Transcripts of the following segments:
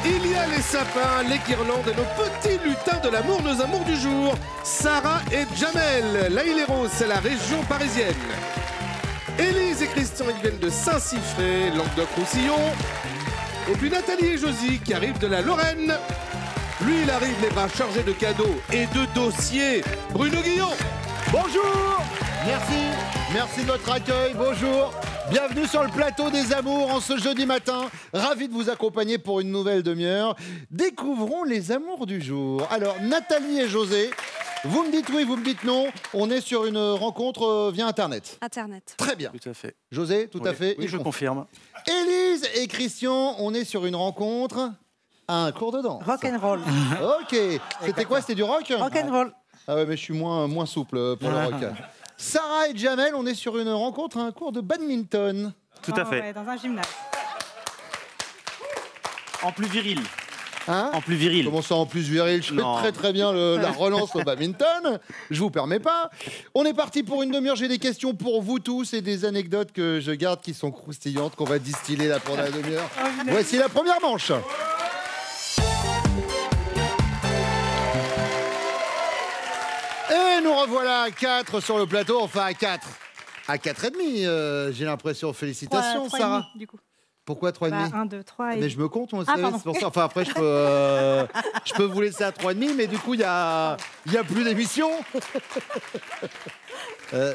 Il y a les sapins, les guirlandes et nos petits lutins de l'amour, nos amours du jour. Sarah et Jamel, l'Aïle-et-Rose, c'est la région parisienne. Élise et Christian, ils viennent de Saint-Siffré, Languedoc-Roussillon. Et puis Nathalie et Josie qui arrivent de la Lorraine. Lui, il arrive les bras chargés de cadeaux et de dossiers. Bruno Guillon. Bonjour. Merci de votre accueil, bonjour. Bienvenue sur le plateau des amours en ce jeudi matin. Ravi de vous accompagner pour une nouvelle demi-heure. Découvrons les amours du jour. Alors, Nathalie et José, vous me dites oui, vous me dites non. On est sur une rencontre via Internet. Internet. Très bien. Tout à fait. José, tout à fait. Oui, je confirme. Élise et Christian, on est sur une rencontre à un cours de danse. Rock'n'roll. Ok. C'était quoi? C'était du rock? Rock'n'roll. Ah ouais, mais je suis moins souple pour le rock. Sarah et Jamel, on est sur une rencontre à un cours de badminton. Tout à fait. Ouais, dans un gymnase. En plus viril. Hein? En plus viril. Comment ça en plus viril? Je fais très bien la relance au badminton. Je vous permets pas. On est parti pour une demi-heure. J'ai des questions pour vous tous et des anecdotes que je garde qui sont croustillantes, qu'on va distiller là pendant la demi-heure. Voici la première manche. Et nous revoilà à 4 sur le plateau, enfin à 4. À 4,5, j'ai l'impression. Félicitations, 3, Sarah. du coup. Pourquoi 3,5? 1, 2, 3 et... Mais je me compte, moi, Ah, c'est pardon. pour ça. Enfin, après, je peux vous laisser à 3,5, mais du coup, il y a plus d'émission.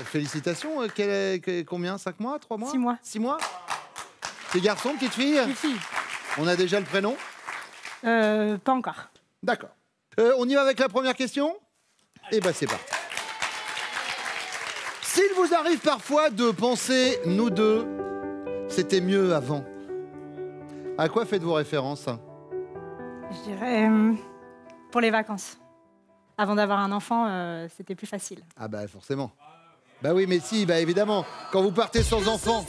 Félicitations. Combien? 5 mois? 3 mois? 6 mois. 6 mois? C'est garçon, petite fille? Une fille. On a déjà le prénom? Pas encore. D'accord. On y va avec la première question? Eh ben, c'est parti. S'il vous arrive parfois de penser, nous deux, c'était mieux avant, à quoi faites-vous référence? Je dirais pour les vacances. Avant d'avoir un enfant, c'était plus facile. Ah bah forcément. Bah oui, mais si, bah évidemment. Quand vous partez sans enfant.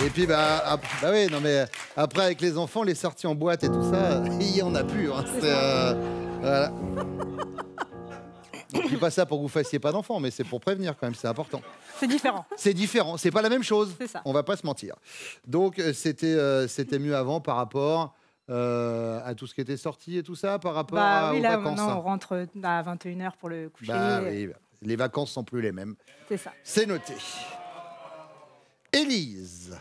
Et puis bah oui, non mais après avec les enfants, les sorties en boîte et tout ça, il y en a plus. Hein. Voilà. Je dis pas ça pour que vous fassiez pas d'enfants, mais c'est pour prévenir quand même, c'est important. C'est différent. C'est différent, c'est pas la même chose. C'est ça. On va pas se mentir. Donc c'était mieux avant par rapport à tout ce qui était sorti et tout ça, par rapport Oui, aux là, vacances. maintenant, on rentre à 21h pour le coucher. Bah oui, les vacances sont plus les mêmes. C'est ça. C'est noté. Élise.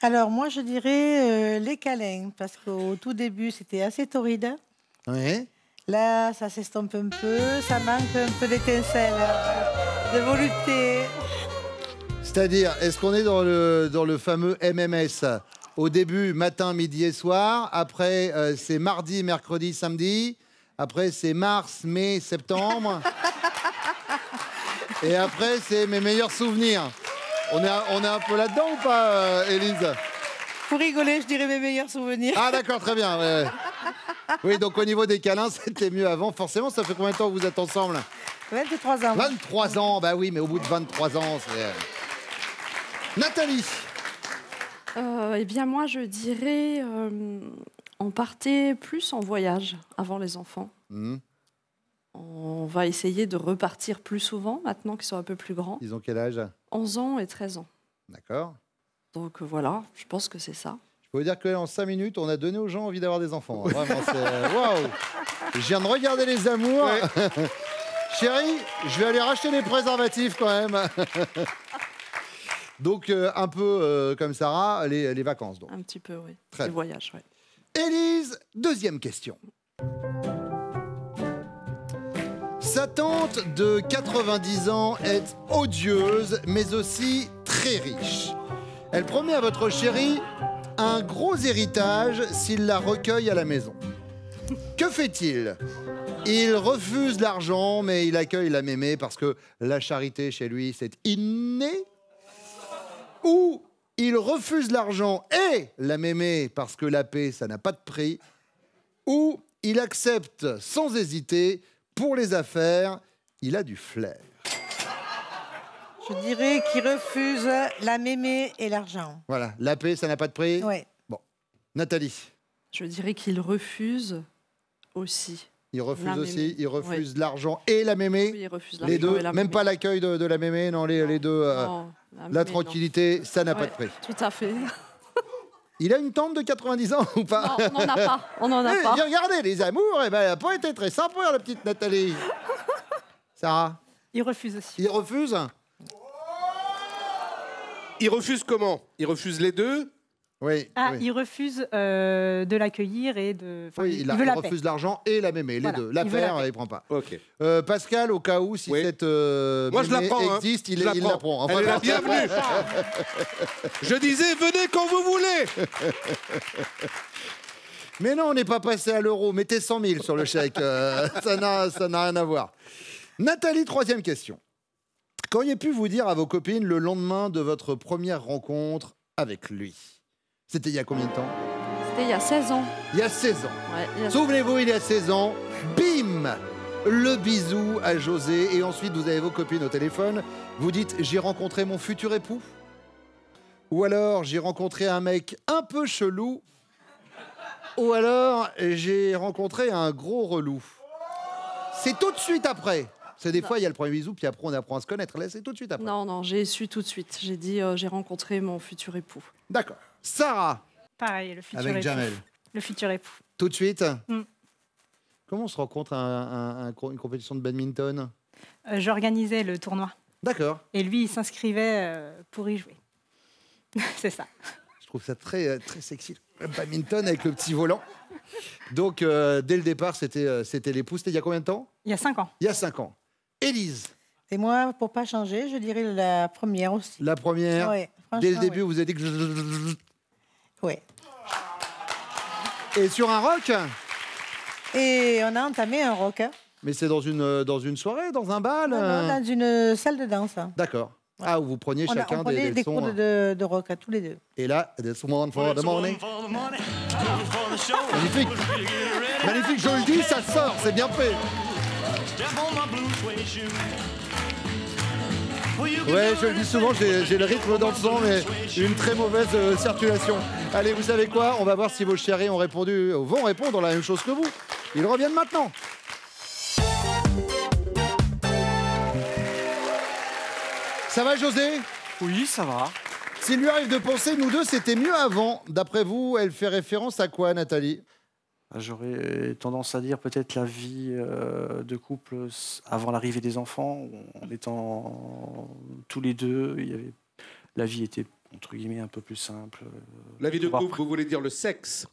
Alors, moi, je dirais les câlins, parce qu'au tout début, c'était assez torride. Oui. Là, ça s'estompe un peu, ça manque un peu d'étincelle, de volupté. C'est-à-dire, est-ce qu'on est dans le fameux MMS? Au début, matin, midi et soir. Après, c'est mardi, mercredi, samedi. Après, c'est mars, mai, septembre. Et après, c'est mes meilleurs souvenirs. On est un peu là-dedans ou pas, Élise? Pour rigoler, je dirais mes meilleurs souvenirs. Ah d'accord, très bien. Ouais. Oui, donc au niveau des câlins, c'était mieux avant. Forcément, ça fait combien de temps que vous êtes ensemble? 23 ans. 23 ans, bah oui, mais au bout de 23 ans, c'est... Nathalie. Eh bien, moi, je dirais, on partait plus en voyage avant les enfants. On va essayer de repartir plus souvent, maintenant qu'ils sont un peu plus grands. Ils ont quel âge? 11 ans et 13 ans. D'accord. Donc voilà, je pense que c'est ça. Je peux vous dire qu'en 5 minutes, on a donné aux gens envie d'avoir des enfants. Vraiment, c'est... Waouh! Je viens de regarder les amours. Ouais. Chérie, je vais aller racheter des préservatifs quand même. Donc, un peu comme Sarah, les vacances. Donc. Un petit peu, oui. Très les bien. voyages, oui. Élise, deuxième question. Sa tante de 90 ans est odieuse, mais aussi très riche. Elle promet à votre chéri un gros héritage s'il la recueille à la maison. Que fait-il? Il refuse l'argent, mais il accueille la mémé parce que la charité chez lui, c'est inné. Ou il refuse l'argent et la mémé parce que la paix, ça n'a pas de prix. Ou il accepte sans hésiter. Pour les affaires, il a du flair. Je dirais qu'il refuse la mémé et l'argent. Voilà, la paix, ça n'a pas de prix. Oui. Bon, Nathalie. Je dirais qu'il refuse aussi. Il refuse La aussi. mémé. Il refuse l'argent et la mémé. Oui, il refuse Les l'argent deux. et la Même mémé. pas l'accueil de la mémé. Non, les deux. Non, La mémé, non. tranquillité, ça n'a pas Ouais, de prix. Tout à fait. Il a une tante de 90 ans ou pas? Non, on n'en a pas. On n'en a Eh, pas. regardez, les amours, eh ben, elle n'a pas été très sympa, la petite Nathalie. Sarah, Il refuse aussi. il refuse? Il refuse comment? Il refuse les deux? Oui. Ah, oui. il refuse de l'accueillir et de. Enfin, Oui, il il veut la paix. refuse l'argent et la mémé, les Voilà, deux. La il veut la paire, paix. il prend pas. Ok. Pascal, au cas où, si Oui. cette Moi, je la mémé prends. Hein. existe, il Je la prend. Elle est la bienvenue. Je disais, venez quand vous voulez. Mais non, on n'est pas passé à l'euro. Mettez 100 000 sur le chèque. Ça n'a rien à voir. Nathalie, troisième question. Qu'auriez pu vous dire à vos copines le lendemain de votre première rencontre avec lui? C'était il y a combien de temps? C'était il y a 16 ans. Il y a 16 ans. Ouais, il y a- Souvenez-vous, il y a 16 ans, bim, le bisou à José. Et ensuite, vous avez vos copines au téléphone. Vous dites, j'ai rencontré mon futur époux. Ou alors, j'ai rencontré un mec un peu chelou. Ou alors, j'ai rencontré un gros relou. C'est tout de suite après. C'est des fois, il y a le premier bisou, puis après, on apprend à se connaître. Là, c'est tout de suite après. Non, non, j'ai su tout de suite. J'ai dit, j'ai rencontré mon futur époux. D'accord. Sarah, Pareil, le futur avec époux. Jamel. Le futur époux. Tout de suite. Mm. Comment on se rencontre à une compétition de badminton? J'organisais le tournoi. D'accord. Et lui, il s'inscrivait pour y jouer. C'est ça. Je trouve ça très, très sexy. Le badminton avec le petit volant. Donc, dès le départ, c'était l'époux. C'était il y a combien de temps? Il y a 5 ans. Il y a 5 ans. Élise, Et moi, pour pas changer, je dirais la première aussi. la première. Ouais, Dès le franchement, début, vous avez dit que... ouais. Et sur un rock? Et on a entamé un rock. Hein. Mais c'est dans une soirée, dans un bal? Non, non, dans une salle de danse. Hein. D'accord. Ah, où vous preniez On chacun prenait des sons. cours de rock, tous les deux. Et là, this one for the morning. Magnifique. Magnifique, je le dis, ça sort, c'est bien fait. Ouais, je le dis souvent, j'ai le rythme dans le sang, mais une très mauvaise circulation. Allez, vous savez quoi? On va voir si vos chéris vont répondre la même chose que vous. Ils reviennent maintenant. Ça va, José? Oui, ça va. S'il lui arrive de penser, nous deux, c'était mieux avant. D'après vous, elle fait référence à quoi, Nathalie? J'aurais tendance à dire peut-être la vie de couple avant l'arrivée des enfants, en étant tous les deux, la vie était entre guillemets un peu plus simple. La vie de couple, vous voulez dire le sexe?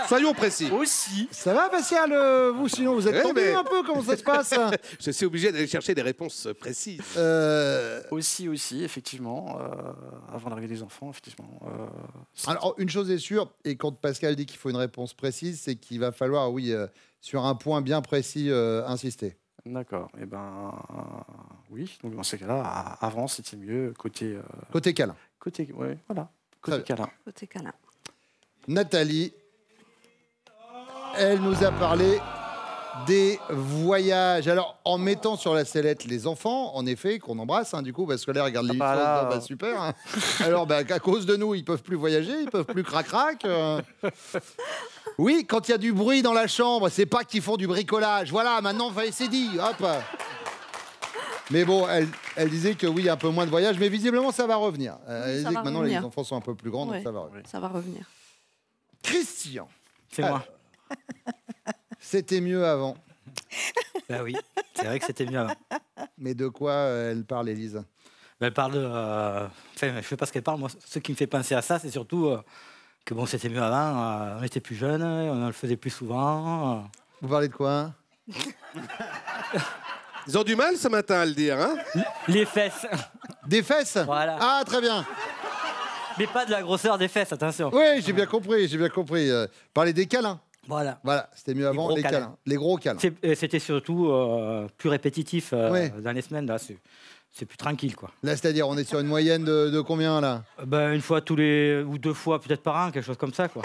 Soyons précis. Aussi. Ça va, Pascal? Vous, sinon, vous êtes Ouais, tendu mais- un peu? Comment ça se passe? Je suis obligé d'aller chercher des réponses précises. Aussi, effectivement, avant l'arrivée des enfants, effectivement. Alors, une chose est sûre, et quand Pascal dit qu'il faut une réponse précise, c'est qu'il va falloir, oui, sur un point bien précis, insister. D'accord. Eh ben, oui. Donc dans ces cas-là, avant c'était mieux côté. Côté câlin. Ouais, voilà. Très Côté câlin. Côté câlin. Nathalie, elle nous a parlé des voyages. Alors, en mettant sur la sellette les enfants, en effet, qu'on embrasse, hein, du coup, parce que là, regarde les bah là, bah, super. Hein. Alors, bah, à cause de nous, ils peuvent plus voyager, ils peuvent plus crac-crac. Oui, quand il y a du bruit dans la chambre, c'est pas qu'ils font du bricolage. Voilà, maintenant, c'est dit. Hop. Mais bon, elle disait que oui, un peu moins de voyages, mais visiblement, ça va revenir. Elle disait que va maintenant, revenir. les enfants sont un peu plus grands, donc Ouais. ça va revenir. Ça va revenir. Christian, C'est moi. c'était mieux avant. Bah oui, c'est vrai que c'était mieux avant. Mais de quoi elle parle, Élise? Bah, elle parle de. Enfin, je sais pas ce qu'elle parle. Moi, ce qui me fait penser à ça, c'est surtout que bon, c'était mieux avant. On était plus jeunes, on le faisait plus souvent. Vous parlez de quoi? Ils ont du mal ce matin à le dire, hein? Les fesses. Des fesses? Voilà. Ah, très bien. Mais pas de la grosseur des fesses, attention. Oui, j'ai bien compris, j'ai bien compris. Parler des câlins. Voilà. Voilà, c'était mieux avant, gros les câlins. câlins. Les gros câlins. C'était surtout plus répétitif Ouais. dans les semaines. Là, c'est plus tranquille, quoi. Là, c'est-à-dire, on est sur une moyenne de combien, là? Ben, une fois tous les ou 2 fois peut-être par an, quelque chose comme ça, quoi.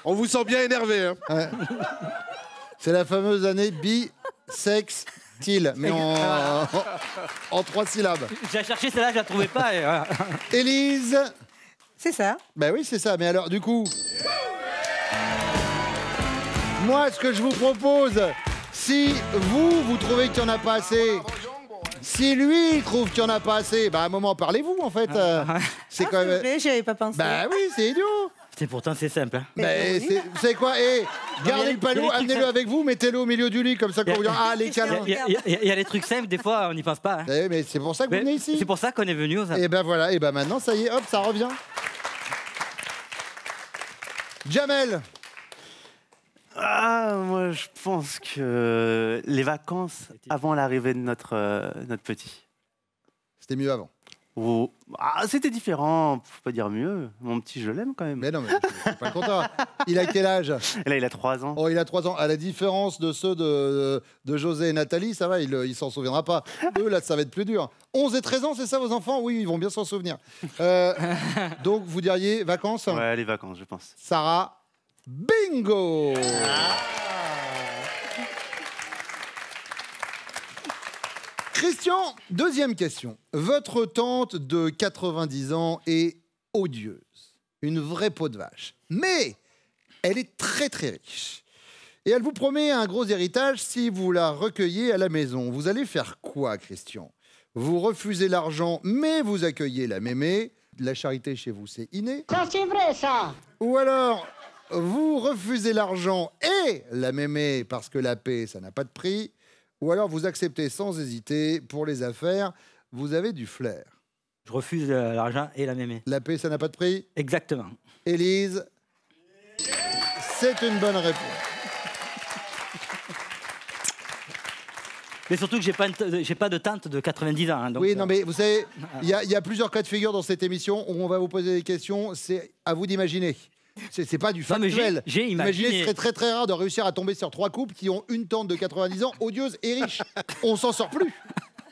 On vous sent bien énervé, hein? Ouais. C'est la fameuse année bi-sex-til, mais en 3 syllabes. J'ai cherché celle-là, je la trouvais pas. Et, voilà. Élise? C'est ça. Ben oui, c'est ça. Mais alors, du coup, Moi, ce que je vous propose, si vous trouvez qu'il n'y en a pas assez, si lui il trouve qu'il n'y en a pas assez, bah à un moment parlez-vous en fait. C'est quand même. J'y avais pas pensé. Bah oui, c'est idiot. Pourtant, c'est simple. Hein. Bah, vous savez quoi? Gardez le panneau, amenez-le avec vous, mettez-le au milieu du lit, comme ça quand vous dites ah les câlins. Il y a les trucs simples, des fois, on n'y pense pas. Hein. Mais c'est pour ça que vous venez ici. C'est pour ça qu'on est venu. Et ben voilà, et ben maintenant ça y est, hop, ça revient. Jamel. Moi, je pense que les vacances avant l'arrivée de notre petit. C'était mieux avant. C'était différent, faut pas dire mieux. Mon petit, je l'aime quand même. Mais non, mais je suis pas content. Il a quel âge? Là, il a 3 ans. Oh, il a 3 ans. À la différence de ceux de José et Nathalie, ça va, il s'en souviendra pas. Eux, là, ça va être plus dur. 11 et 13 ans, c'est ça vos enfants? Oui, ils vont bien s'en souvenir. Donc, vous diriez vacances? Ouais, les vacances, je pense. Sarah, bingo! Christian, deuxième question. Votre tante de 90 ans est odieuse, une vraie peau de vache. Mais elle est très très riche. Et elle vous promet un gros héritage si vous la recueillez à la maison. Vous allez faire quoi, Christian? Vous refusez l'argent, mais vous accueillez la mémé. La charité chez vous, c'est inné. Ça, c'est vrai, ça. Ou alors, vous refusez l'argent et la mémé parce que la paix, ça n'a pas de prix. Ou alors vous acceptez sans hésiter, pour les affaires, vous avez du flair. Je refuse l'argent et la mémé. La paix, ça n'a pas de prix? Exactement. Élise, c'est une bonne réponse. Mais surtout que j'ai pas de tante de 90 ans. Hein, donc, oui, non, mais vous savez, il y a plusieurs cas de figure dans cette émission où on va vous poser des questions. C'est à vous d'imaginer. C'est pas du factuel. J'ai imaginé. Ce serait très très rare de réussir à tomber sur 3 couples qui ont une tante de 90 ans, odieuse et riche. On s'en sort plus.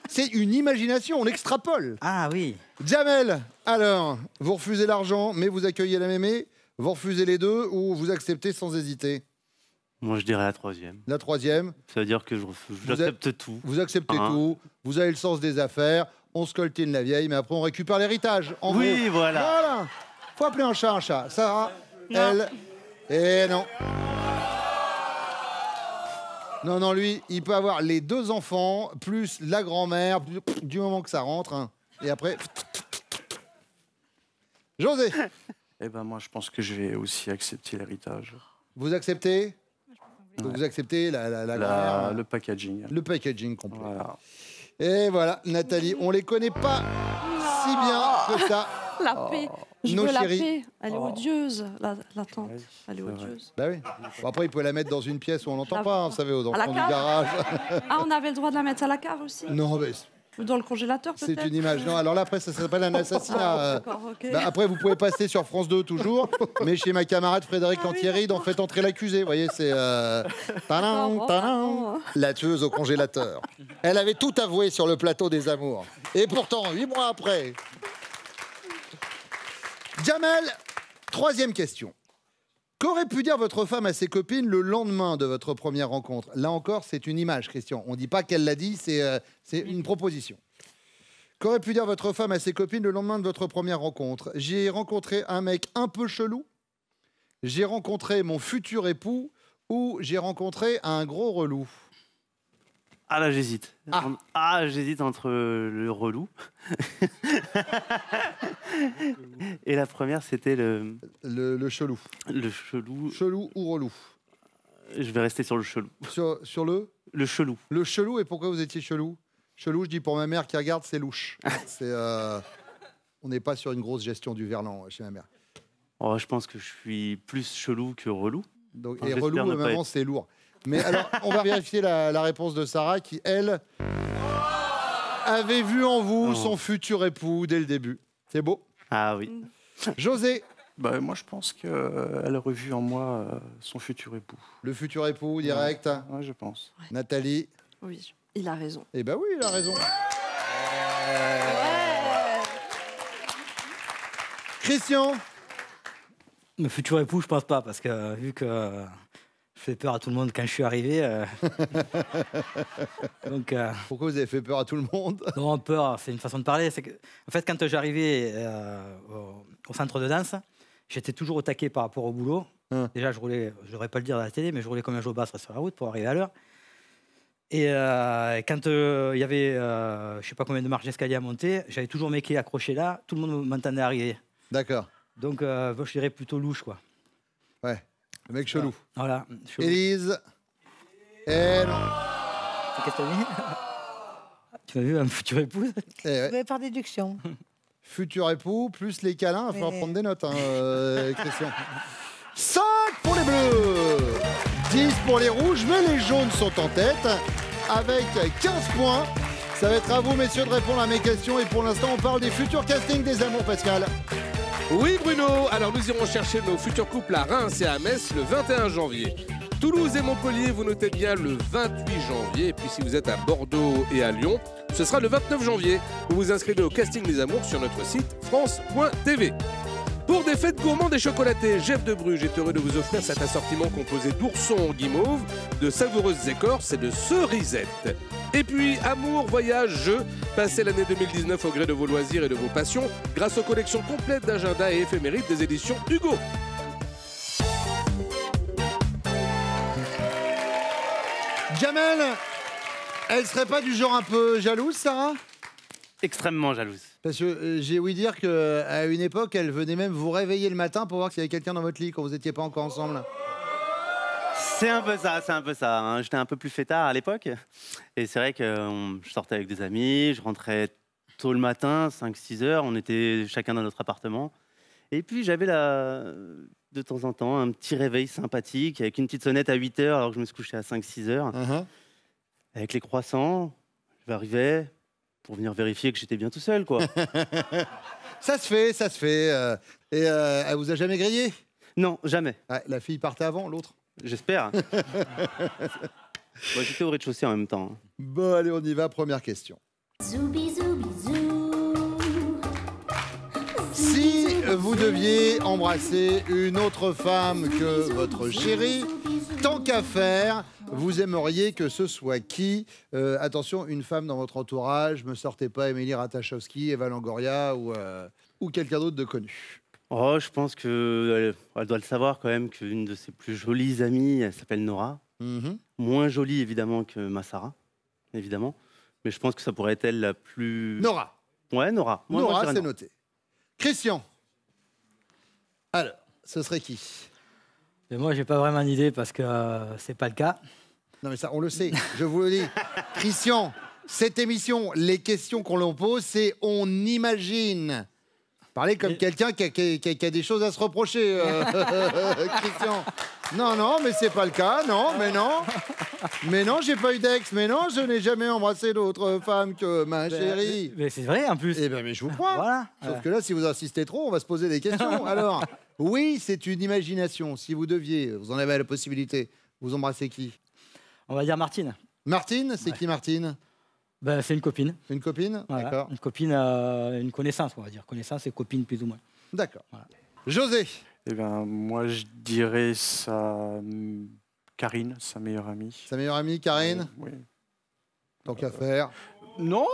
C'est une imagination, on extrapole. Ah oui. Jamel, alors, vous refusez l'argent, mais vous accueillez la mémé. Vous refusez les deux ou vous acceptez sans hésiter? Moi, je dirais la 3e. La 3e. Ça veut dire que j'accepte tout. Vous acceptez tout. Vous avez le sens des affaires. On scoltine la vieille, mais après on récupère l'héritage. Oui, gros. voilà. Faut appeler un chat un chat. Sarah, elle... Et non. Non, lui, il peut avoir les 2 enfants, plus la grand-mère, du moment que ça rentre. Hein. Et après... José. Eh ben moi, je pense que je vais aussi accepter l'héritage. Vous acceptez? Donc vous acceptez le packaging. Le packaging complet. Voilà. Et voilà, Nathalie, on les connaît pas si bien que ça. La paix. Je Nos veux la chéris. paix. Elle est odieuse, la tante. Oui, Elle est c'est odieuse. Bah oui. Bon, après, il peut la mettre dans une pièce où on l'entend La- pas, hein, vous savez, dans À le la fond du cave garage. Ah, on avait le droit de la mettre à la cave aussi? Non, mais Ou dans le congélateur, peut-être? c'est une image. Non, alors là, après, ça s'appelle un assassinat. D'accord, ok. Bah, après, vous pouvez passer sur France 2 toujours, mais chez ma camarade Frédéric Lantieri, dans Faites entrer l'accusé. Vous voyez, c'est... Tadam, tadam. La tueuse au congélateur. Elle avait tout avoué sur le plateau des Amours. Et pourtant, 8 mois après... Jamel, 3e question. Qu'aurait pu dire votre femme à ses copines le lendemain de votre première rencontre? Là encore, c'est une image, Christian. On ne dit pas qu'elle l'a dit, c'est une proposition. Qu'aurait pu dire votre femme à ses copines le lendemain de votre première rencontre? J'ai rencontré un mec un peu chelou, j'ai rencontré mon futur époux, ou j'ai rencontré un gros relou. Ah là, j'hésite. J'hésite entre le relou. Et la première, c'était le chelou. Le chelou. Chelou ou relou? Je vais rester sur le chelou. Sur le? Le chelou. Le chelou, et pourquoi vous étiez chelou? Chelou, je dis pour ma mère qui regarde, c'est louche. On n'est pas sur une grosse gestion du verlan chez ma mère. Oh, je pense que je suis plus chelou que relou. Donc, Enfin, et relou, j'espère ne pas maman, c'est lourd. Mais alors, on va vérifier la réponse de Sarah qui, elle, avait vu en vous son futur époux dès le début. C'est beau? Ah oui. José. Bah, moi, je pense qu'elle aurait vu en moi son futur époux. Le futur époux, direct? Ouais, je pense. Ouais. Nathalie? Oui, il a raison. Eh ben oui, il a raison. Christian? Le futur époux, je pense pas, parce que vu que je fais peur à tout le monde quand je suis arrivé. Donc, pourquoi vous avez fait peur à tout le monde? Non, peur, c'est une façon de parler. C'est que, en fait, quand j'arrivais au centre de danse, j'étais toujours au taquet par rapport au boulot. Déjà, je roulais, je ne devrais pas le dire à la télé, mais je roulais comme un jobastre sur la route pour arriver à l'heure. Et quand il y avait, je ne sais pas combien de marches d'escalier à monter, j'avais toujours mes clés accrochées là, tout le monde m'entendait arriver. D'accord. Donc, je dirais plutôt louche, quoi. Ouais, le mec chelou. Voilà. Chelou. Élise. Et non. Qu'est-ce que t'as dit? Tu m'as vu un futur époux? Ouais. Par déduction. Futur époux, plus les câlins, il va falloir Mais- prendre des notes, hein, Christian. 5 pour les bleus, 10 pour les rouges, mais les jaunes sont en tête, avec 15 points. Ça va être à vous, messieurs, de répondre à mes questions. Et pour l'instant, on parle des futurs castings des amours, Pascal. Oui Bruno, alors nous irons chercher nos futurs couples à Reims et à Metz le 21 janvier. Toulouse et Montpellier, vous notez bien le 28 janvier. Et puis si vous êtes à Bordeaux et à Lyon, ce sera le 29 janvier. Vous vous inscrivez au casting des amours sur notre site france.tv. Pour des fêtes gourmandes et chocolatées, Jeff de Bruges est heureux de vous offrir cet assortiment composé d'oursons guimauve, de savoureuses écorces et de cerisettes. Et puis, amour, voyage, jeux, passez l'année 2019 au gré de vos loisirs et de vos passions grâce aux collections complètes d'agenda et éphémérides des éditions Hugo. Jamel, elle serait pas du genre un peu jalouse, Sarah? Extrêmement jalouse. Parce que j'ai ouï dire qu'à une époque, elle venait même vous réveiller le matin pour voir s'il y avait quelqu'un dans votre lit quand vous n'étiez pas encore ensemble. C'est un peu ça, c'est un peu ça. Hein. J'étais un peu plus fêtard à l'époque. Et c'est vrai que je sortais avec des amis, je rentrais tôt le matin, 5-6 heures, on était chacun dans notre appartement. Et puis j'avais de temps en temps un petit réveil sympathique avec une petite sonnette à 8 heures alors que je me suis couché à 5-6 heures. Avec les croissants, j'arrivais pour venir vérifier que j'étais bien tout seul, quoi. Ça se fait, ça se fait. Et elle vous a jamais grillé? Non, jamais. Ouais, la fille partait avant, l'autre? J'espère. Bon, j'étais au rez-de-chaussée en même temps. Bon, allez, on y va. Première question. Zoubi zoubi zou. Si vous deviez embrasser une autre femme que votre chérie, tant qu'à faire, vous aimeriez que ce soit qui? Attention, une femme dans votre entourage, me sortez pas Émilie Ratajkowski, Eva Longoria ou quelqu'un d'autre de connu. Oh, je pense qu'elle doit le savoir quand même qu'une de ses plus jolies amies, elle s'appelle Nora. Moins jolie évidemment que ma Sarah, évidemment. Mais je pense que ça pourrait être elle la plus... Nora. Ouais, Nora. Moi, je Nora, dirais c'est Nora. noté. Christian. Alors, ce serait qui? Et moi, j'ai pas vraiment d'idée parce que c'est pas le cas. Non mais ça, on le sait, je vous le dis. Christian, cette émission, les questions qu'on l'on pose, c'est on imagine. Parlez comme quelqu'un qui a des choses à se reprocher, Christian. Non, non, mais c'est pas le cas, non, mais non. Mais non, j'ai pas eu d'ex, mais non, je n'ai jamais embrassé d'autre femme que ma chérie. Mais c'est vrai en plus. Eh bien, mais je vous crois. Voilà. Sauf que là, si vous insistez trop, on va se poser des questions. Alors, oui, c'est une imagination. Si vous deviez, vous en avez la possibilité, vous embrassez qui? On va dire Martine. Martine, c'est qui Martine? Ben, c'est une copine. Une copine? Voilà. D'accord. Une copine, une connaissance, on va dire. Connaissance et copine plus ou moins. D'accord. Voilà. José. Eh ben, moi, je dirais Karine, sa meilleure amie. Sa meilleure amie, Karine? Oui. Tant qu'à faire. Non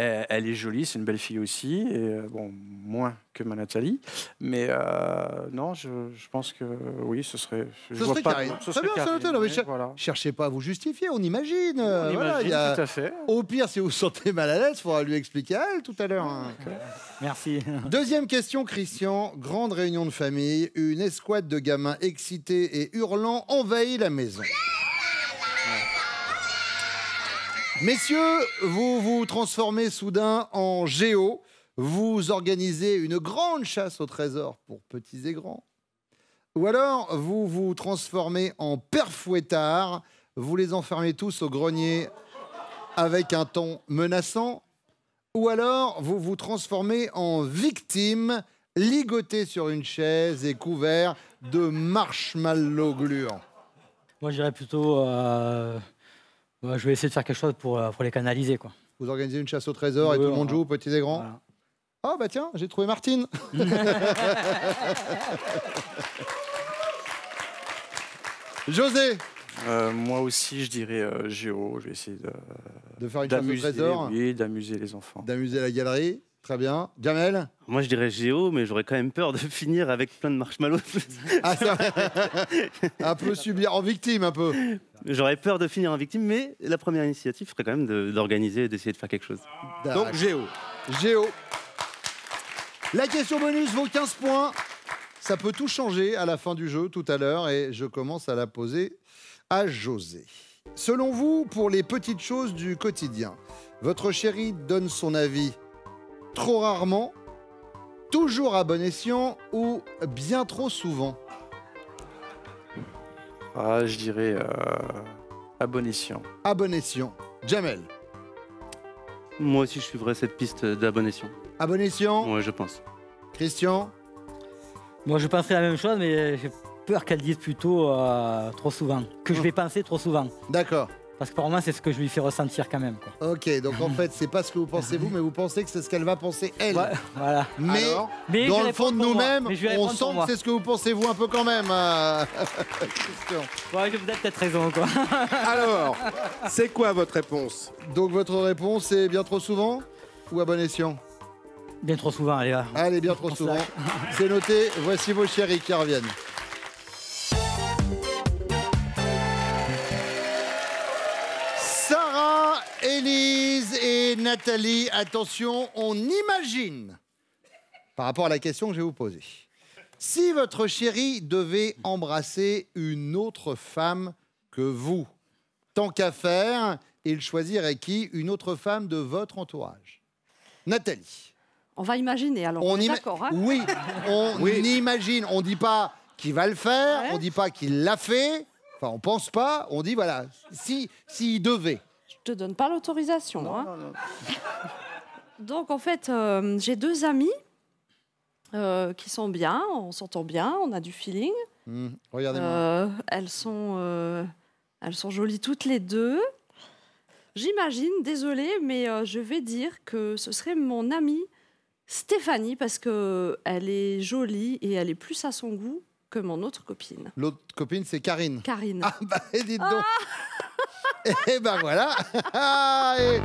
elle est jolie, c'est une belle fille aussi, et bon, moins que ma Nathalie, mais non, je pense que oui, ce serait... Ce serait Karine. Très bien, c'est noté. Non, mais voilà. cherchez pas à vous justifier, on imagine. On Voilà, imagine, tout à fait. Au pire, si vous vous sentez mal à l'aise, il faudra lui expliquer à elle tout à l'heure. Hein. Merci. Deuxième question, Christian. Grande réunion de famille. Une escouade de gamins excités et hurlants envahit la maison. Messieurs, vous vous transformez soudain en géo. Vous organisez une grande chasse au trésor pour petits et grands. Ou alors, vous vous transformez en père fouettard. Vous les enfermez tous au grenier avec un ton menaçant. Ou alors, vous vous transformez en victime, ligoté sur une chaise et couvert de marshmallows gluants. Moi, je dirais plutôt... je vais essayer de faire quelque chose pour les canaliser, quoi. Vous organisez une chasse au trésor et Oui, tout le monde voilà. joue, petits et grands. Voilà. Ah bah tiens, j'ai trouvé Martine. José. Moi aussi, je dirais Géo. Je vais essayer De faire une chasse au d'amuser, trésor. oui, d'amuser les enfants. D'amuser la galerie. Très bien. Jamel? Moi, je dirais Géo, mais j'aurais quand même peur de finir avec plein de marshmallows. Ah, ça un peu subir, en victime un peu. J'aurais peur de finir en victime, mais la première initiative serait quand même d'organiser et d'essayer de faire quelque chose. Donc Géo. Géo. La question bonus vaut 15 points. Ça peut tout changer à la fin du jeu tout à l'heure et je commence à la poser à José. Selon vous, pour les petites choses du quotidien, votre chérie donne son avis trop rarement, toujours à bon escient ou bien trop souvent? Ah, je dirais à bon escient. À bon escient. Jamel? Moi aussi, je suivrais cette piste d'abonation. À bon escient? Ouais, je pense. Christian? Moi, je penserais la même chose, mais j'ai peur qu'elle dise plutôt trop souvent. Que je vais penser trop souvent. D'accord. Parce que pour moi, c'est ce que je lui fais ressentir quand même, quoi. Ok, donc en fait, c'est pas ce que vous pensez vous, mais vous pensez que c'est ce qu'elle va penser elle. Ouais, voilà. Mais, Alors Mais dans je le réponds fond de pour moi. nous-mêmes, Mais je vais on répondre sent pour moi. que c'est ce que vous pensez vous un peu quand même. Christian. Ouais, vous avez peut-être raison, quoi. Alors, c'est quoi votre réponse? Donc votre réponse est bien trop souvent ou à bon escient? Bien trop souvent, allez, là. Allez, bien trop On se souvent. lâche. C'est noté, voici vos chéris qui reviennent. Sarah, Élise et Nathalie, attention, on imagine, par rapport à la question que je vais vous poser, si votre chéri devait embrasser une autre femme que vous, tant qu'à faire, il choisirait qui? Une autre femme de votre entourage. Nathalie. On va imaginer, alors on est ima- d'accord. Hein Oui, on Oui. imagine. On dit pas qu'il va le faire, Ouais. on dit pas qu'il l'a fait. Enfin, on pense pas. On dit voilà, s'il devait. Je te donne pas l'autorisation. Hein. Donc en fait, j'ai deux amis qui sont bien, on s'entend bien, on a du feeling. Regardez-moi. Elles sont jolies toutes les deux. J'imagine, désolée, mais je vais dire que ce serait mon amie Stéphanie parce que elle est jolie et elle est plus à son goût que mon autre copine, L'autre copine, c'est Karine. Karine. Ah bah, dites donc. Et ben voilà. Ah, et-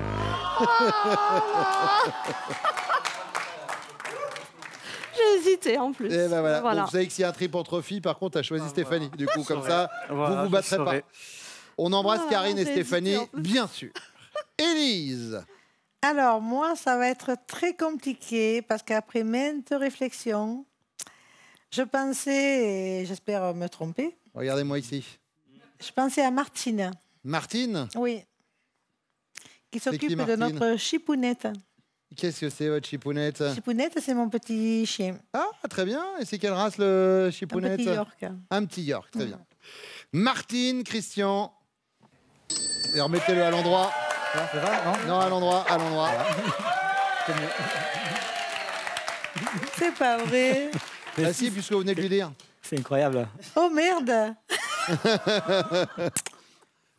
J'ai hésité en plus. Et ben voilà. Donc, vous savez que s'il y a un trip entre filles, par contre, t'as choisi Stéphanie. Du coup, comme ça, Voilà, vous vous je battrez pas. saurais. On embrasse Voilà, Karine et j'ai hésité Stéphanie, en plus. bien sûr. Élise. Alors, moi, ça va être très compliqué parce qu'après maintes réflexions, je pensais, et j'espère me tromper, Regardez-moi ici. je pensais à Martine, Martine. oui, qui qui, s'occupe de Martine notre chipounette. Qu'est-ce que c'est votre chipounette? Chipounette, c'est mon petit chien, Ah, très bien. Et c'est quelle race le un chipounette? petit York. Un petit York, très bien. Martine, Christian. Et remettez-le à l'endroit. C'est ça, non? Non, à l'endroit, à l'endroit. C'est pas vrai. Ah si, puisque vous venez de lui dire. C'est incroyable. Oh merde.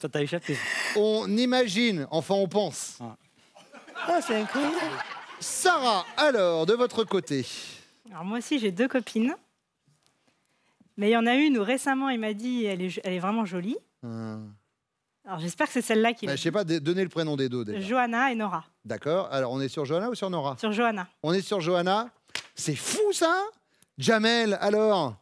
Ça t'a échappé. On imagine, enfin on pense. Oh, c'est incroyable. Sarah, alors, de votre côté. Alors moi aussi, j'ai deux copines. Mais il y en a une où récemment, il m'a dit elle est vraiment jolie. Alors j'espère que c'est celle-là qui Je l'a sais pas, donnez le prénom des deux déjà. Johanna et Nora. D'accord. Alors, on est sur Johanna ou sur Nora? Sur Johanna. On est sur Johanna. C'est fou ça. Jamel, alors.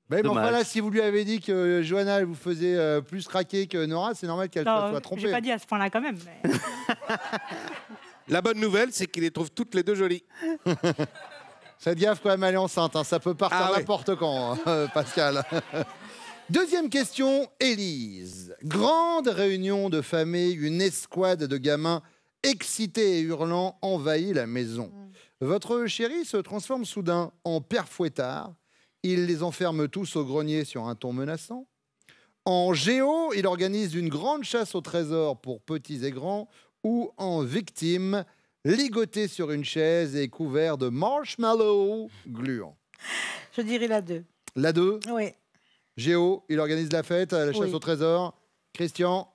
Mais Dommage. enfin là, si vous lui avez dit que Johanna elle vous faisait plus craquer que Nora, c'est normal qu'elle Non, soit trompée. j'ai pas dit à ce point-là quand même. mais- La bonne nouvelle, c'est qu'il les trouve toutes les deux jolies. Faites gaffe quand même, elle est enceinte. Hein. Ça peut partir Ah ouais. n'importe quand, Pascal. Deuxième question, Élise. Grande réunion de famille, une escouade de gamins excités et hurlants envahit la maison. Votre chéri se transforme soudain en père fouettard. Il les enferme tous au grenier sur un ton menaçant. En géo, il organise une grande chasse au trésor pour petits et grands. Ou en victime, ligoté sur une chaise et couvert de marshmallows gluants. Je dirais la 2. La 2, Oui. Géo, il organise la fête, la chasse Oui. au trésor. Christian,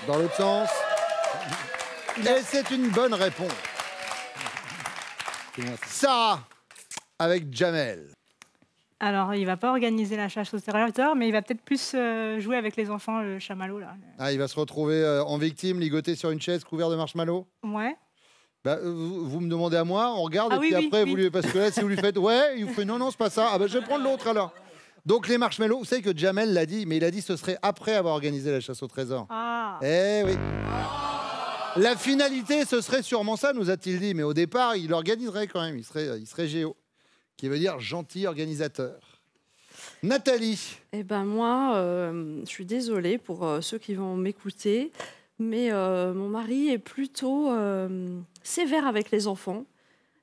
dans l'autre sens. Et c'est une bonne réponse. Sarah, avec Jamel. Alors, il va pas organiser la chasse au trésor, mais il va peut-être plus jouer avec les enfants, le chamallow, là. Ah, il va se retrouver en victime, ligoté sur une chaise, couvert de marshmallow. Ouais. Bah, vous me demandez à moi, on regarde, Ah et oui, puis oui, après, oui. vous lui... parce que là, si vous lui faites ouais, il vous fait non, c'est pas ça. Ah bah, je vais prendre l'autre alors. Donc les marshmallows, vous savez que Jamel l'a dit, mais il a dit que ce serait après avoir organisé la chasse au trésor. Ah. Eh oui. La finalité, ce serait sûrement ça, nous a-t-il dit, mais au départ, il organiserait quand même, il serait géo, qui veut dire gentil organisateur. Nathalie. Eh ben moi, je suis désolée pour ceux qui vont m'écouter, mais mon mari est plutôt sévère avec les enfants.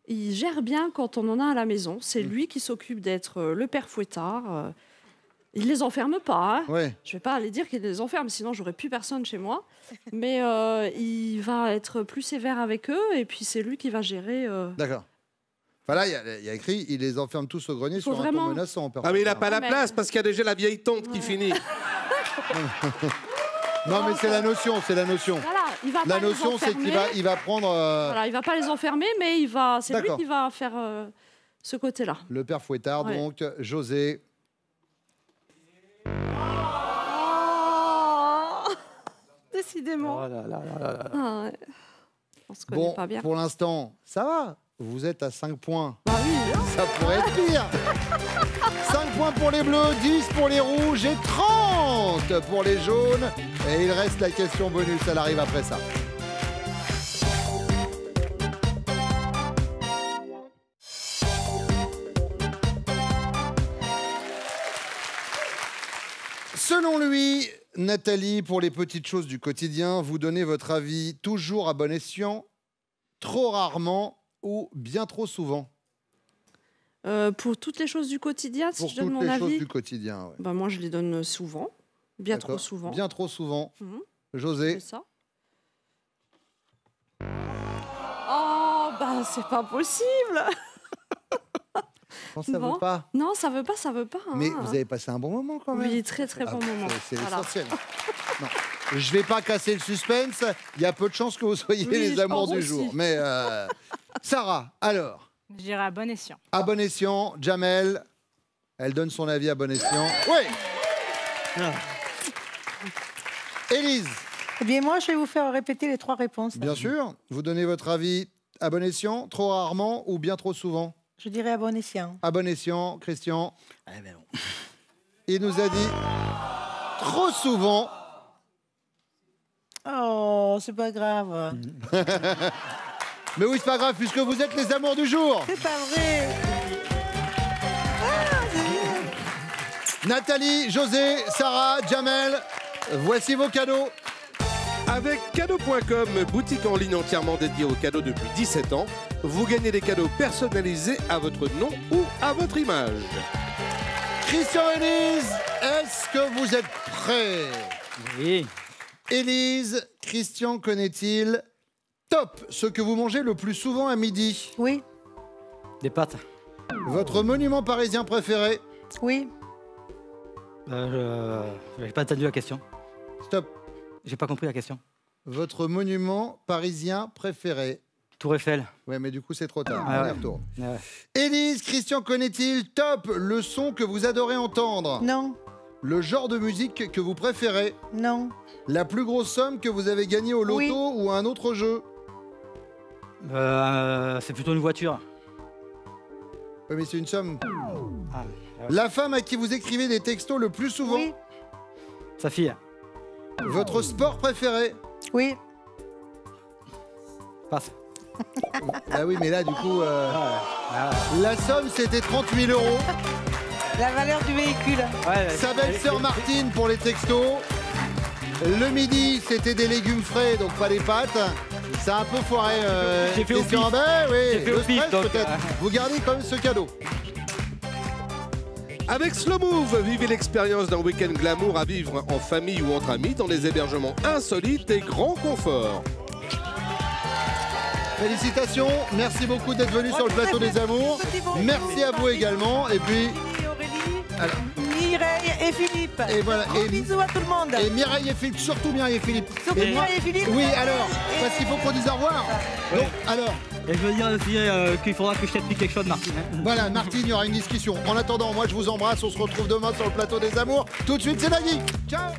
Il gère bien quand on en a à la maison. C'est lui qui s'occupe d'être le père fouettard. Il les enferme pas. Hein. Ouais. Je vais pas aller dire qu'il les enferme, sinon j'aurais plus personne chez moi. Mais il va être plus sévère avec eux, et puis c'est lui qui va gérer. D'accord. Enfin là, il y a écrit, il les enferme tous au grenier sur un ton menaçant. Ah mais il n'a pas la place parce qu'il y a déjà la vieille tante qui finit. Non mais c'est la notion, c'est la notion. Voilà, il va La pas les notion, c'est qu'il enfermer. va prendre Voilà, il va pas les enfermer, mais c'est lui D'accord. qui va faire ce côté-là. le père fouettard, Ouais. donc José. Oh Décidément. Oh là là là là là. Ah ouais. On se connaît Bon, pas bien. pour l'instant, ça va. Vous êtes à 5 points. Bah oui. Ça pourrait être pire. 5 points pour les bleus, 10 pour les rouges et 30 pour les jaunes. Et il reste la question bonus, elle arrive après ça. Selon lui, Nathalie, pour les petites choses du quotidien, vous donnez votre avis toujours à bon escient, trop rarement ou bien trop souvent. Pour toutes les choses du quotidien, si Pour je donne toutes mon les choses avis, du quotidien, ouais. bah moi je les donne souvent, bien trop D'accord. souvent. Bien trop souvent. Mhm. José. C'est ça. Oh bah c'est pas possible. Non, ça Non. veut pas. Non, ça veut pas, ça veut pas. Mais hein. vous avez passé un bon moment quand même. Oui, très très Ah, bon moment. C'est Voilà. l'essentiel. Non. Je vais pas casser le suspense. Il y a peu de chances que vous soyez Oui, les je amours pense du aussi. jour. Mais Sarah, alors, Je dirais à bon escient. à bon escient, Jamel, elle donne son avis à bon escient. Oui. Élise, Eh bien, moi, je vais vous faire répéter les 3 réponses. bien sûr, vous donnez votre avis à bon escient, trop rarement ou bien trop souvent. Je dirais à bon escient. À bon escient, Christian. Eh ben non. Il nous a dit trop souvent. Oh, c'est pas grave. Mais oui, c'est pas grave, puisque vous êtes les amours du jour. C'est pas vrai. Nathalie, José, Sarah, Jamel, voici vos cadeaux. Avec cadeau.com, boutique en ligne entièrement dédiée aux cadeaux depuis 17 ans, vous gagnez des cadeaux personnalisés à votre nom ou à votre image. Christian et Élise, est-ce que vous êtes prêts? Oui. Élise, Christian connaît-il top ce que vous mangez le plus souvent à midi? Oui, Des pâtes. Votre monument parisien préféré? oui. J'ai pas entendu la question. Stop. J'ai pas compris la question. Votre monument parisien préféré? Tour Eiffel. Ouais, mais du coup, c'est trop tard. Ah On ouais. y retourne. Ouais. Élise, Christian connaît-il top le son que vous adorez entendre? Non, Le genre de musique que vous préférez? non, La plus grosse somme que vous avez gagnée au loto Oui. ou à un autre jeu? C'est plutôt une voiture. Oui, mais c'est une somme. Ah, La femme à qui vous écrivez des textos le plus souvent? oui, sa fille. Votre sport préféré? oui. Passe. Ah oui, mais là, du coup, la somme, c'était 30 000 €. La valeur du véhicule. Ouais, Sa belle-sœur Martine pour les textos. Le midi, c'était des légumes frais, donc pas des pâtes. Ça a un peu foiré. J'ai fait au Christian. pif. Ben oui, J'ai fait le au pif, stress, donc, peut-être. Vous gardez quand même ce cadeau. Avec Slow Move, vivez l'expérience d'un week-end glamour à vivre en famille ou entre amis dans des hébergements insolites et grand confort. Félicitations, merci beaucoup d'être venu sur le plateau des amours. Merci à vous également. Et puis, Aurélie, alors, Mireille et Philippe. Et voilà. Gros bisous à tout le monde. Et Mireille et Philippe, surtout Mireille et Philippe. Surtout Mireille et Philippe. Oui, alors, parce qu'il faut qu'on dise au revoir. Ouais. Donc, alors. Et je veux dire aussi qu'il faudra que je t'explique quelque chose, Martine. Hein. Voilà, Martine, il y aura une discussion. En attendant, moi je vous embrasse, on se retrouve demain sur le plateau des amours. Tout de suite, c'est Nagui. Ciao.